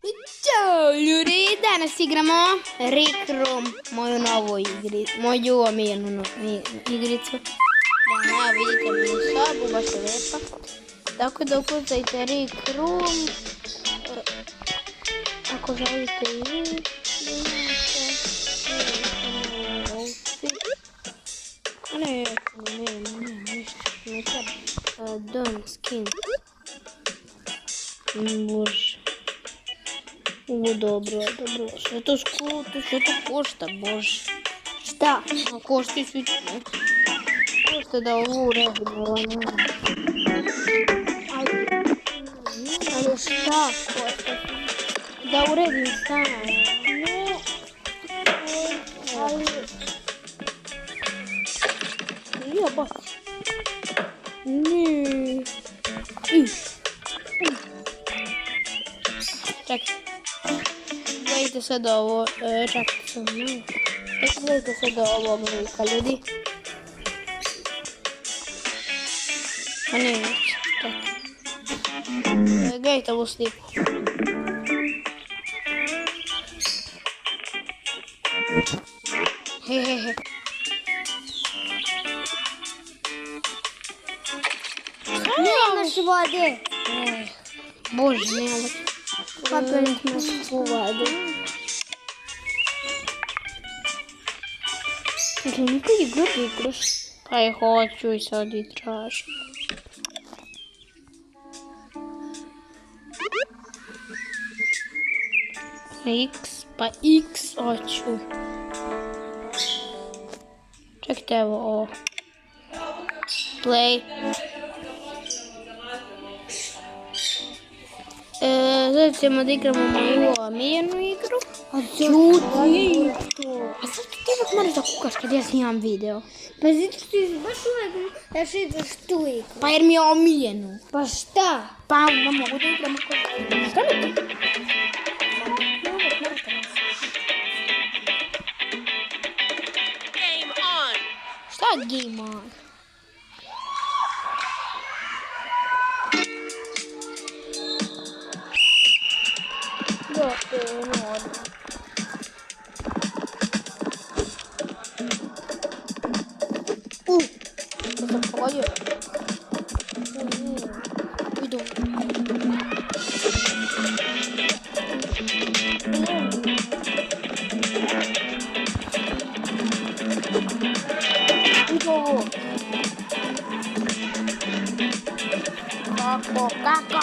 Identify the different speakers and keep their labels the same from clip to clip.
Speaker 1: Ćao ljudi, danas igramo Rick Room, moju novu moju omiljenu igricu. Da, evo vidite mi sobu, baš je lepa. Tako da ukucajte Rick Room, ako želite i Dom skin. Bože. Dobro. Sve to skuto, sve to košta, bože. Šta? Košta i svi ne. Košta da ovo uredimo. Ali šta košta? Da uredim stan. Ne. Ali... Ja baci. Ne. Čekaj. Gledajte sad ovo, čekajte sam malo. Gledajte sad ovo oblika ljudi. A ne, čekaj. Gledajte ovu sliku. Hehehe.
Speaker 2: Nemaš vode.
Speaker 1: Bože, nema vode.
Speaker 2: Papili smo svu vodu.
Speaker 1: Znači, nikad igraš? Pa je hoću i sad i tražim. Pa X hoću. Čekajte, evo ovo. Play. Sad ćemo da igramo moju omiljenu igru.
Speaker 2: A čuti!
Speaker 1: A sad ti uvijek moraš da kukaš kad ja snimam video.
Speaker 2: Pa zato što ti baš uvijek daš igraš tu igru.
Speaker 1: Pa jer mi je omiljenu.
Speaker 2: Pa šta?
Speaker 1: Pa ne mogu da igram ako... Šta mi to?
Speaker 3: Game on!
Speaker 1: Šta je game on? To sam pogodio. Idu. Kako?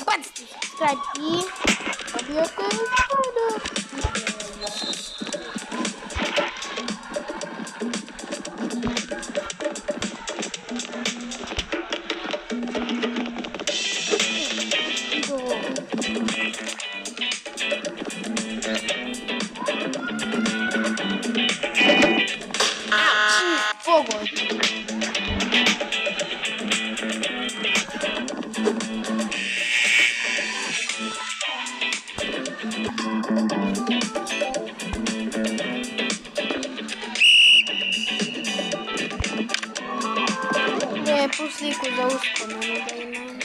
Speaker 1: bacite subscribe i dobijete sada. Pogod. Lijepu sliku za uspomenu da imam.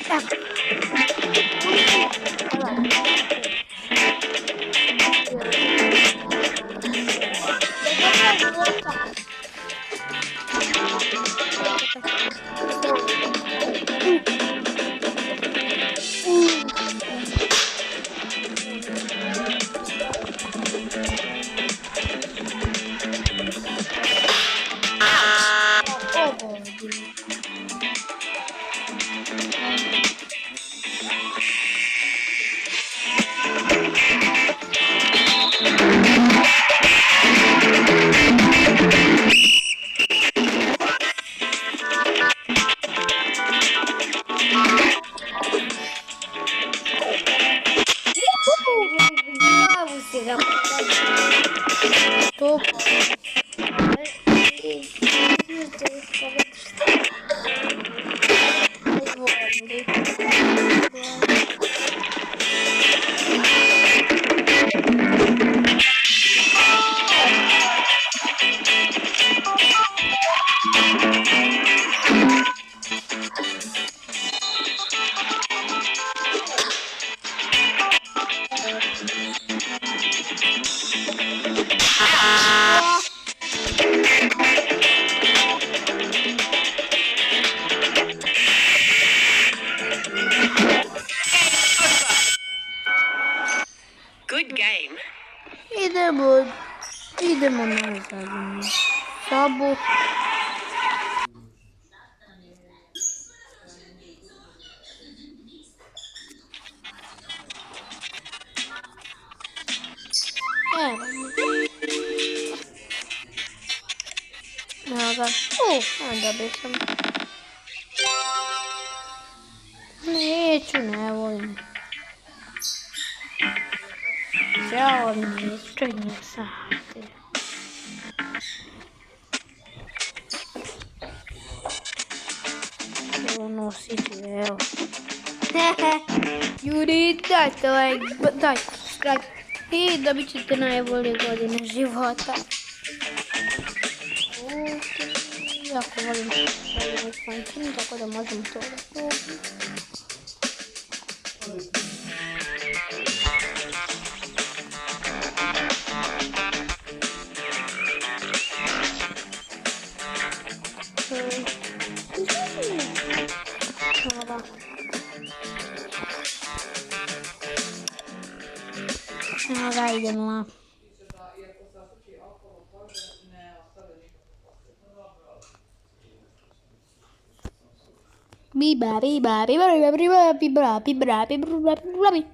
Speaker 1: Top.
Speaker 3: Good game.
Speaker 1: Idemo nazad. Sobu. Evo. Evo ga. Dobio sam. Neću, ne volim. Ćao, neću, čekaj sati. Evo nosit, evo. Juri, dajte like, dajte subscribe i dobit ćete najbolje godine života. Jako volim ovaj spančin, tako da možemo to da kupim. Evo ga, idemo. Biba, biba, biba, biba, biba, biba, biba, biba, biba, biba.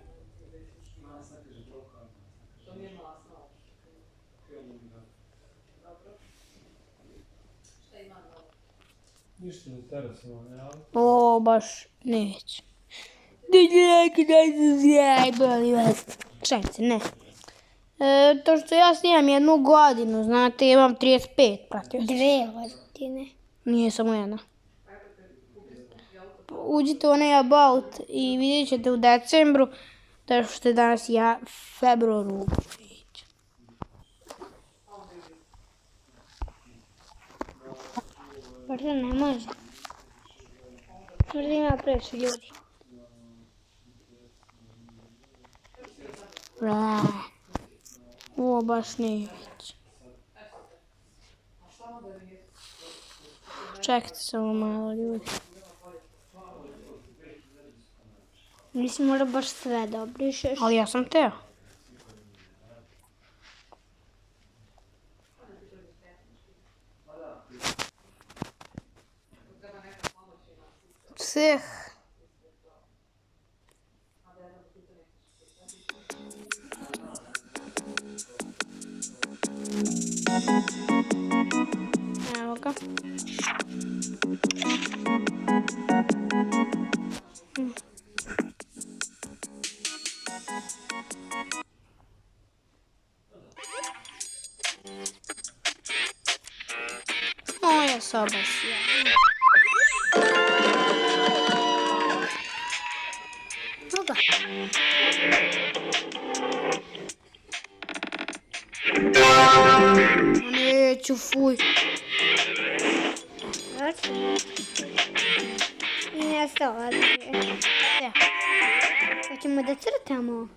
Speaker 4: Ništa ne interesuje, ne, ali?
Speaker 1: O, baš neće. Čekajte, ne. To što ja snimam 1 godinu, znate, imam 35 pratioca.
Speaker 2: 2 godine.
Speaker 1: Nije samo jedna. Uđite u onaj about i vidjet ćete u decembru da što je danas februaru.
Speaker 2: Možda ne može. Možda ima previše ljudi.
Speaker 1: Ovo baš neće. Čekajte samo malo ljudi.
Speaker 2: Mislim, mora baš sve da obrišeš.
Speaker 1: Ali ja sam teo. Ceh. Evo ga. Moja soba sjajna. Oga. Neću, fuj.
Speaker 2: I nestao. Hoćemo da crtamo.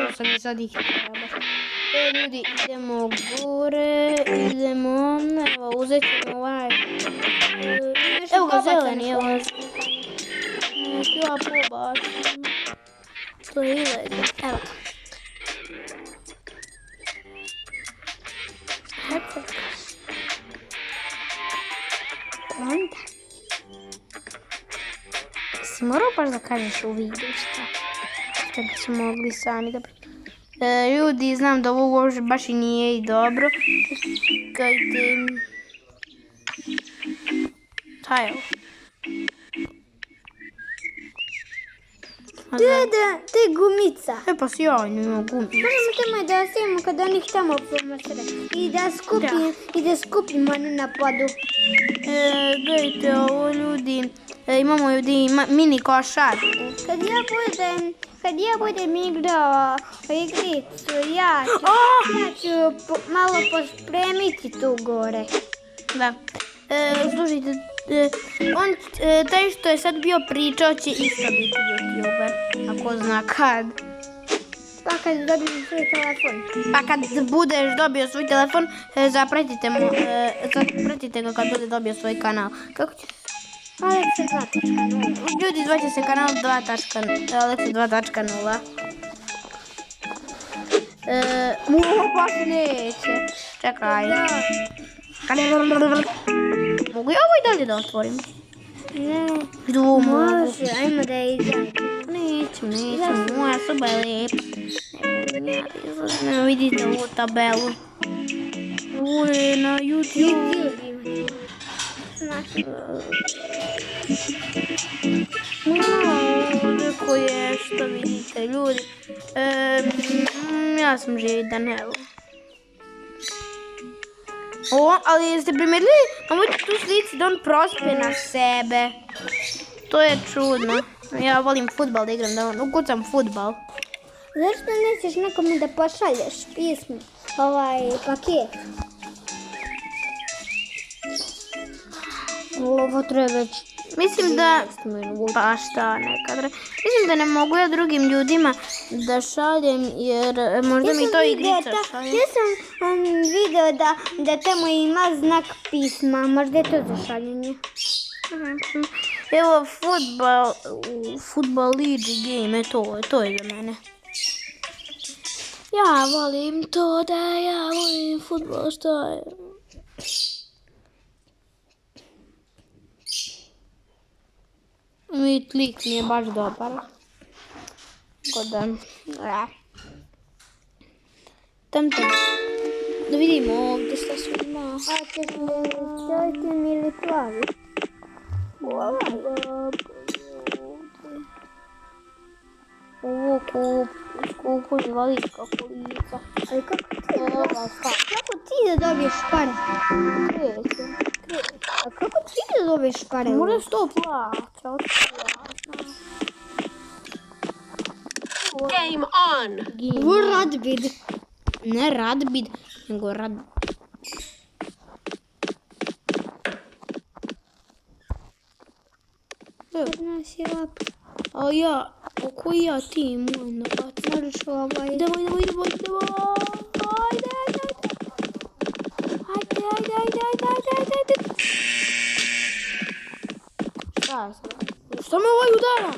Speaker 1: Tu sam i sad ih treba. Ljudi, idemo gore, idemo, evo, uzet ćemo ovaj. Evo ga, zeleni, evo. Neću ja pobacim. To je iled. Evo ga.
Speaker 2: Onda.
Speaker 1: Si morao baš da kažeš u videu šta? Što bi smo mogli sami da... Ljudi, znam da ovo baš i nije i dobro. Čekajte. Tile.
Speaker 2: Deda, to je gumica.
Speaker 1: E pa sjajno ima gumica.
Speaker 2: Možemo tamo da ostavimo kod onih tamo pomrtve i da skupimo one na podu.
Speaker 1: Gledajte ovo, ljudi. Imamo ovdje mini košarku.
Speaker 2: Kad ja budem igrao igricu, ja ću malo pospremiti tu gore.
Speaker 1: Da. Slušajte, taj što je sad bio pričao će isto biti YouTuber. Ako zna kad.
Speaker 2: Pa kad dobijem svoj telefon.
Speaker 1: Pa kad budeš dobio svoj telefon, zapratite ga kad bude dobio svoj kanal. Kako će se?
Speaker 2: Aleksa 2.0.
Speaker 1: Ljudi, zvaće se kanal Aleksa 2.0. Baš neće. Čekaj. Mogu ja ovo i dalje da otvorim?
Speaker 2: Ne,
Speaker 1: Može,
Speaker 2: ajmo da je izađe.
Speaker 1: Neću, moja soba je lijepa. Ne vidite ovu tabelu. Ovo je na YouTube. Neko je što vidite ljudi. Ja sam žedan, evo. Ali jeste primetili na moj tu slici da on prospe na sebe. To je čudno. Ja volim fudbal da igram, da ukucam fudbal.
Speaker 2: Zašto nećeš nekome da pošalješ pismo, paket? Ovo treba već...
Speaker 1: Mislim da... Pa šta nekad... Mislim da ne mogu ja drugim ljudima da šaljem jer možda mi to igrica šalje.
Speaker 2: Ja sam video da tamo ima znak pisma, možda je to za šaljenje.
Speaker 1: Evo futbal league game, to je za mene. Ja volim to da ja volim futbol, što je... I klik mi je baš dobar. Da vidimo ovdje šta su ima.
Speaker 2: A ćeš mi ili plavi?
Speaker 1: Ovo skupo invalidska kolica.
Speaker 2: Ali kako ti da dobiješ pare? A kako ti da dobiješ pare?
Speaker 1: Možda se to plaća.
Speaker 3: Game on!
Speaker 2: Ovo radbid.
Speaker 1: Ne radbid, nego
Speaker 2: Kod nas je lap.
Speaker 1: A ja, koji ja tim moram da bacim?
Speaker 2: Možeš ovaj.
Speaker 1: Idemo. Ajde. Šta me ovaj udara?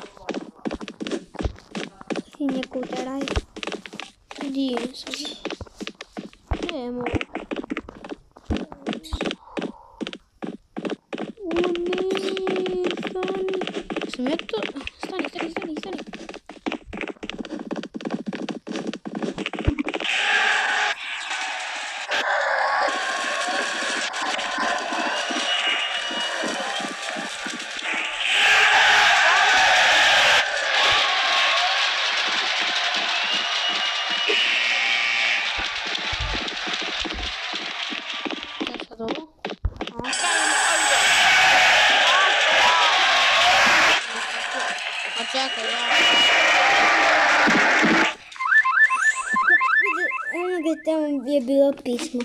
Speaker 2: Ti neku udaraj.
Speaker 1: Gdje sam? Ne mogu. O ne. sam ja to... Stani. Sad ovo. Pa čekaj, ja.
Speaker 2: Onoga tamo je bilo pismo.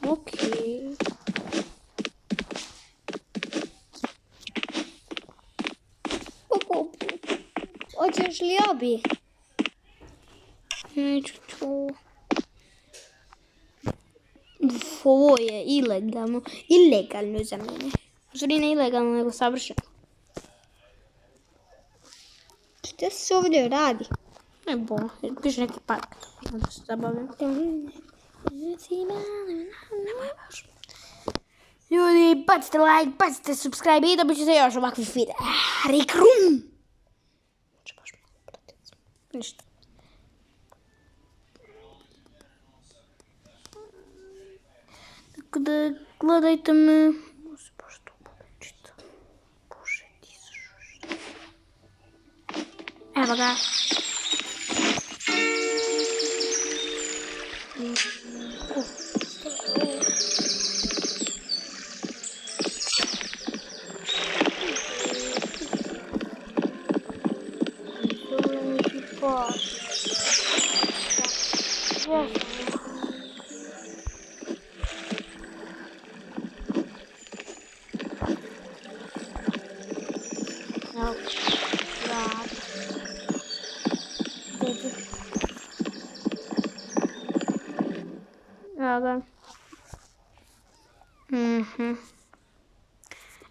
Speaker 1: Okej.
Speaker 2: Hoćeš li obi?
Speaker 1: Neću to. Ovo je ilegalno. Ilegalno za mene. Zori ne ilegalno, nego savršeno.
Speaker 2: Šta se ovdje radi?
Speaker 1: Ne bo, piše neki park. Da se zabavim. Ljudi, bacite like, bacite subscribe i dobit ćete još ovakvih videa. Rikrum! Ništa. Tako da gledajte me. Bože, to čita. Bože, ti se šušta. Evo ga. Evo ga.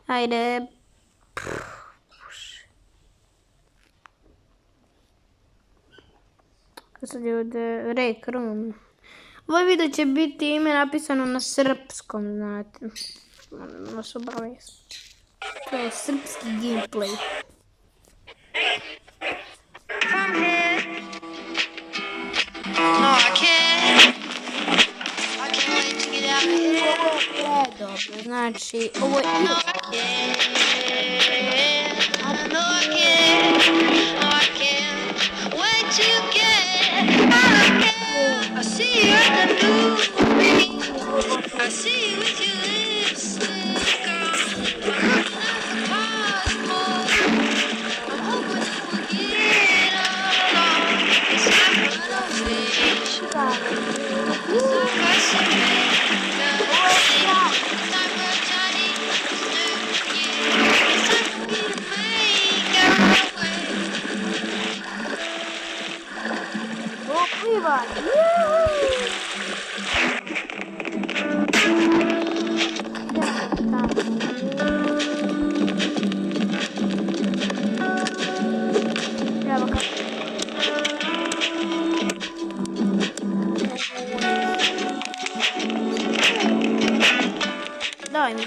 Speaker 1: Ajde. Sad je ovdje Rikrum. Ovaj video će biti ime napisano na srpskom, znate. Moram vas obavijestiti. To je srpski gameplay.
Speaker 3: No, I can't wait to get out of here.
Speaker 1: Dobro, znači, ovo je...
Speaker 3: No, I can't wait to get out of here. I see you at the news. I see you with your lips, girl. I'm hoping you will get along. It's like motivation. It's like I said.
Speaker 1: Daj mi.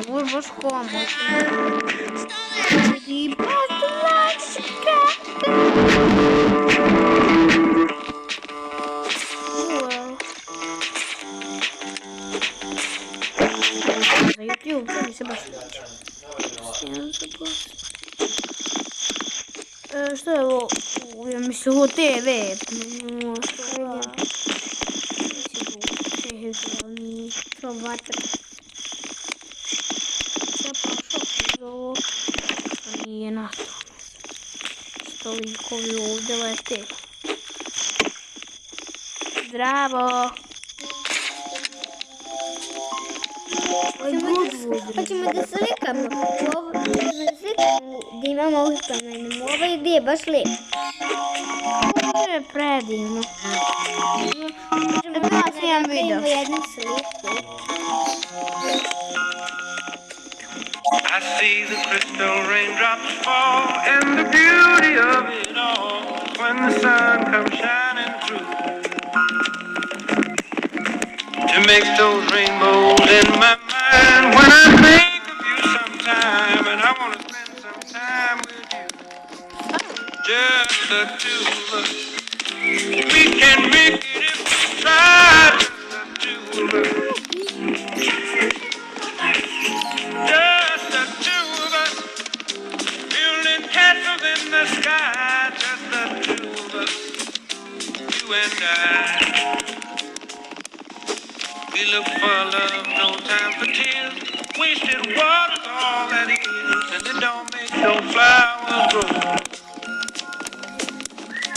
Speaker 1: Ovo je baš komotno. Za YouTube, to mi se baš sviđa. Što je ovo? Ja mislim ovo TV. To vatra. Ovo nije nastalo. Stolikovi ovdje lete. Zdravo. Good
Speaker 2: Hoćemo da slikamo da imamo uspomenu. Ovo je baš lijepo.
Speaker 1: Ovo je predivno.
Speaker 2: Možemo
Speaker 1: Da snimam video.
Speaker 2: napravimo jednu sliku.
Speaker 3: I see the crystal raindrops fall and the beauty of it all when the sun comes shining through to make those rainbows in my mind when I think of you sometime and I want to spend some time with you, just the two of us. We can make it if we try, just the two of us. Just the two of us, building castles in the sky. Just the two of us, you and I. We look for love, no time for tears. Wasted water's all that is, and it don't make no flowers grow.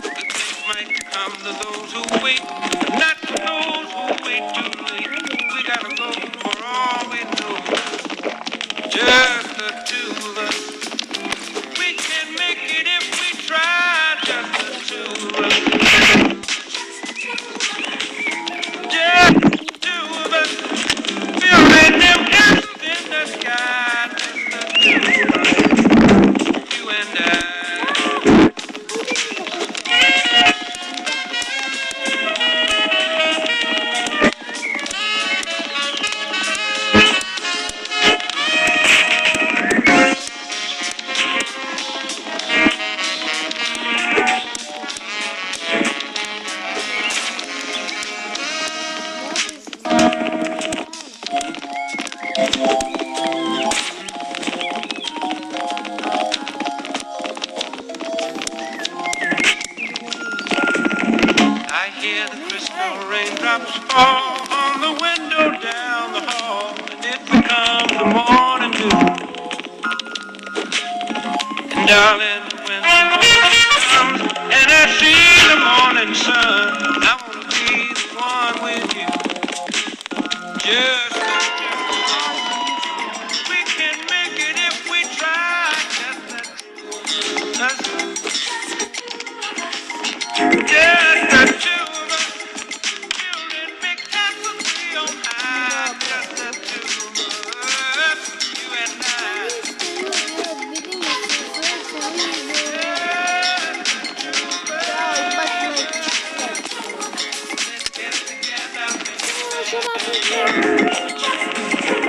Speaker 3: Good things might come to those who wait, but not to those who wait too late. We gotta go for all we know. Just the two of us. We can make it if we try. Just the two of us. Just the two of us. Building them castles in the sky. Just the two of us. You and I. I hear the crystal raindrops fall on the window down the hall, and it becomes the morning dew. And darling, when the morning comes and I see the morning sun, I wanna be the one with you. Just